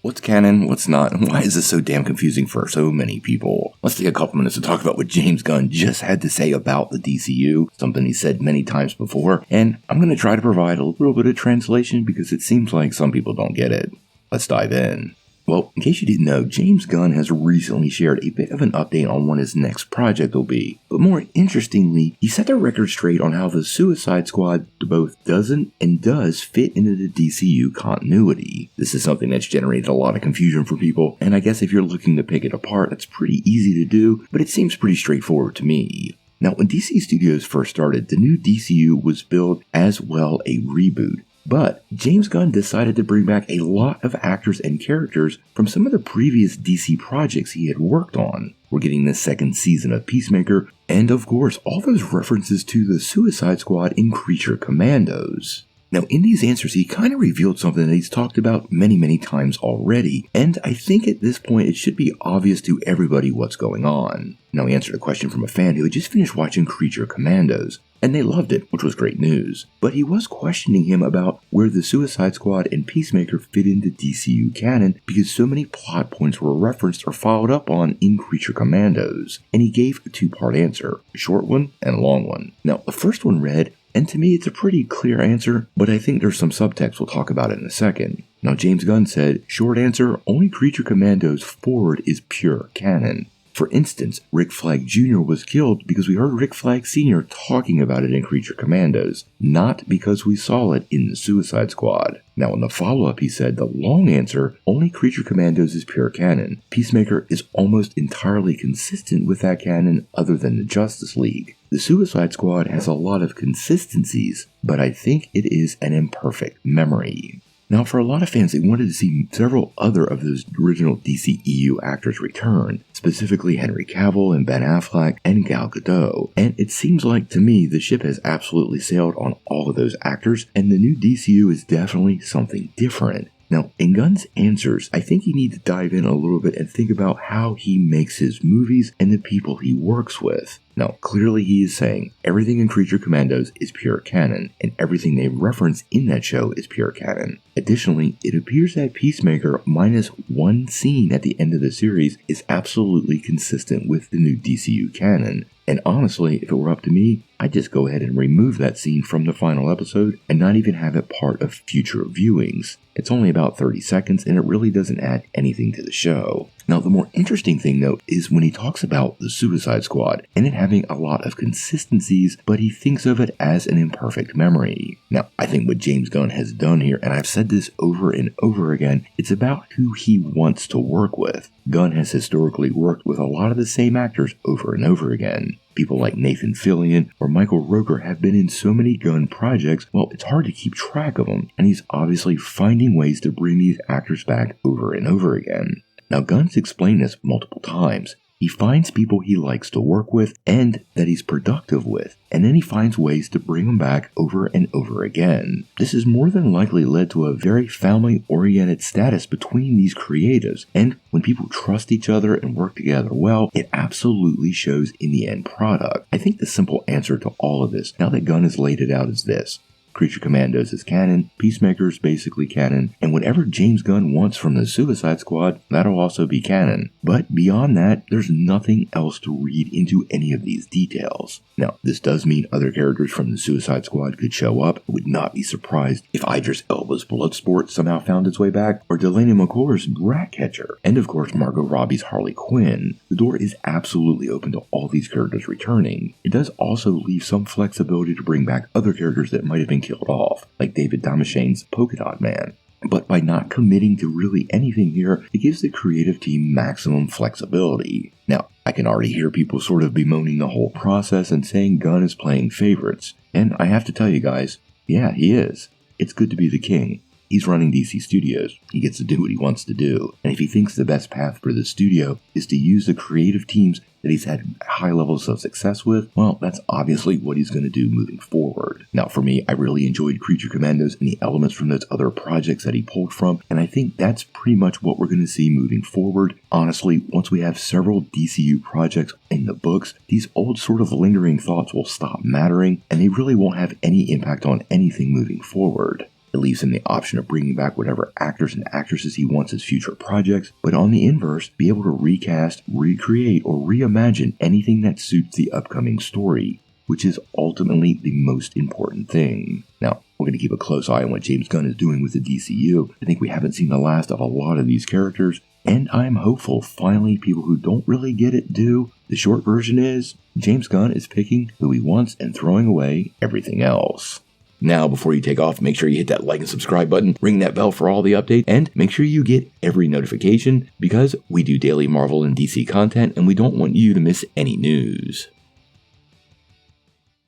What's canon, what's not, and why is this so damn confusing for so many people? Let's take a couple minutes to talk about what James Gunn just had to say about the DCU, something he said many times before, and I'm going to try to provide a little bit of translation because it seems like some people don't get it. Let's dive in. Well, in case you didn't know, James Gunn has recently shared a bit of an update on what his next project will be. But more interestingly, he set the record straight on how the Suicide Squad both doesn't and does fit into the DCU continuity. This is something that's generated a lot of confusion for people, and I guess if you're looking to pick it apart, it's pretty easy to do, but it seems pretty straightforward to me. Now, when DC Studios first started, the new DCU was billed as well a reboot. But James Gunn decided to bring back a lot of actors and characters from some of the previous DC projects he had worked on. We're getting the second season of Peacemaker, and of course, all those references to the Suicide Squad in Creature Commandos. Now, in these answers, he kind of revealed something that he's talked about many times already, and I think at this point it should be obvious to everybody what's going on. Now, he answered a question from a fan who had just finished watching Creature Commandos, and they loved it, which was great news. But he was questioning him about where the Suicide Squad and Peacemaker fit into DCU canon because so many plot points were referenced or followed up on in Creature Commandos, and he gave a two-part answer, a short one and a long one. Now, the first one read, and to me it's a pretty clear answer, but I think there's some subtext, we'll talk about it in a second. Now, James Gunn said, short answer, only Creature Commandos forward is pure canon. For instance, Rick Flag Jr. was killed because we heard Rick Flag Sr. talking about it in Creature Commandos, not because we saw it in the Suicide Squad. Now, in the follow-up, he said the long answer, only Creature Commandos is pure canon. Peacemaker is almost entirely consistent with that canon other than the Justice League. The Suicide Squad has a lot of consistencies, but I think it is an imperfect memory. Now, for a lot of fans, they wanted to see several other of those original DCEU actors return, specifically Henry Cavill and Ben Affleck and Gal Gadot, and it seems like to me the ship has absolutely sailed on all of those actors, and the new DCU is definitely something different. Now, in Gunn's answers, I think you need to dive in a little bit and think about how he makes his movies and the people he works with. Now, clearly he is saying everything in Creature Commandos is pure canon, and everything they reference in that show is pure canon. Additionally, it appears that Peacemaker, minus one scene at the end of the series, is absolutely consistent with the new DCU canon. And honestly, if it were up to me, I'd just go ahead and remove that scene from the final episode and not even have it part of future viewings. It's only about 30 seconds and it really doesn't add anything to the show. Now, the more interesting thing though is when he talks about the Suicide Squad and it having a lot of consistencies, but he thinks of it as an imperfect memory. Now, I think what James Gunn has done here, and I've said this over and over again, it's about who he wants to work with. Gunn has historically worked with a lot of the same actors over and over again. People like Nathan Fillion or Michael Rooker have been in so many Gunn projects, well, it's hard to keep track of them, and he's obviously finding ways to bring these actors back over and over again. Now, Gunn's explained this multiple times. He finds people he likes to work with and that he's productive with, and then he finds ways to bring them back over and over again. This has more than likely led to a very family-oriented status between these creatives, and when people trust each other and work together well, it absolutely shows in the end product. I think the simple answer to all of this, now that Gunn has laid it out, is this. Creature Commandos is canon, Peacemaker is basically canon, and whatever James Gunn wants from the Suicide Squad, that'll also be canon. But beyond that, there's nothing else to read into any of these details. Now, this does mean other characters from the Suicide Squad could show up. I would not be surprised if Idris Elba's Bloodsport somehow found its way back, or Delaney McClure's Ratcatcher, and of course Margot Robbie's Harley Quinn. The door is absolutely open to all these characters returning. It does also leave some flexibility to bring back other characters that might have been killed off, like David Damashane's Polka Dot Man. But by not committing to really anything here, it gives the creative team maximum flexibility. Now, I can already hear people sort of bemoaning the whole process and saying Gunn is playing favorites. And I have to tell you guys, yeah, he is. It's good to be the king. He's running DC Studios. He gets to do what he wants to do. And if he thinks the best path for the studio is to use the creative teams that he's had high levels of success with, well, that's obviously what he's going to do moving forward. Now, for me, I really enjoyed Creature Commandos and the elements from those other projects that he pulled from, and I think that's pretty much what we're going to see moving forward. Honestly, once we have several DCU projects in the books, these old sort of lingering thoughts will stop mattering, and they really won't have any impact on anything moving forward. It leaves him the option of bringing back whatever actors and actresses he wants as future projects, but on the inverse, be able to recast, recreate, or reimagine anything that suits the upcoming story, which is ultimately the most important thing. Now, we're going to keep a close eye on what James Gunn is doing with the DCU. I think we haven't seen the last of a lot of these characters, and I'm hopeful finally people who don't really get it do. The short version is, James Gunn is picking who he wants and throwing away everything else. Now, before you take off, make sure you hit that like and subscribe button, ring that bell for all the updates, and make sure you get every notification because we do daily Marvel and DC content and we don't want you to miss any news.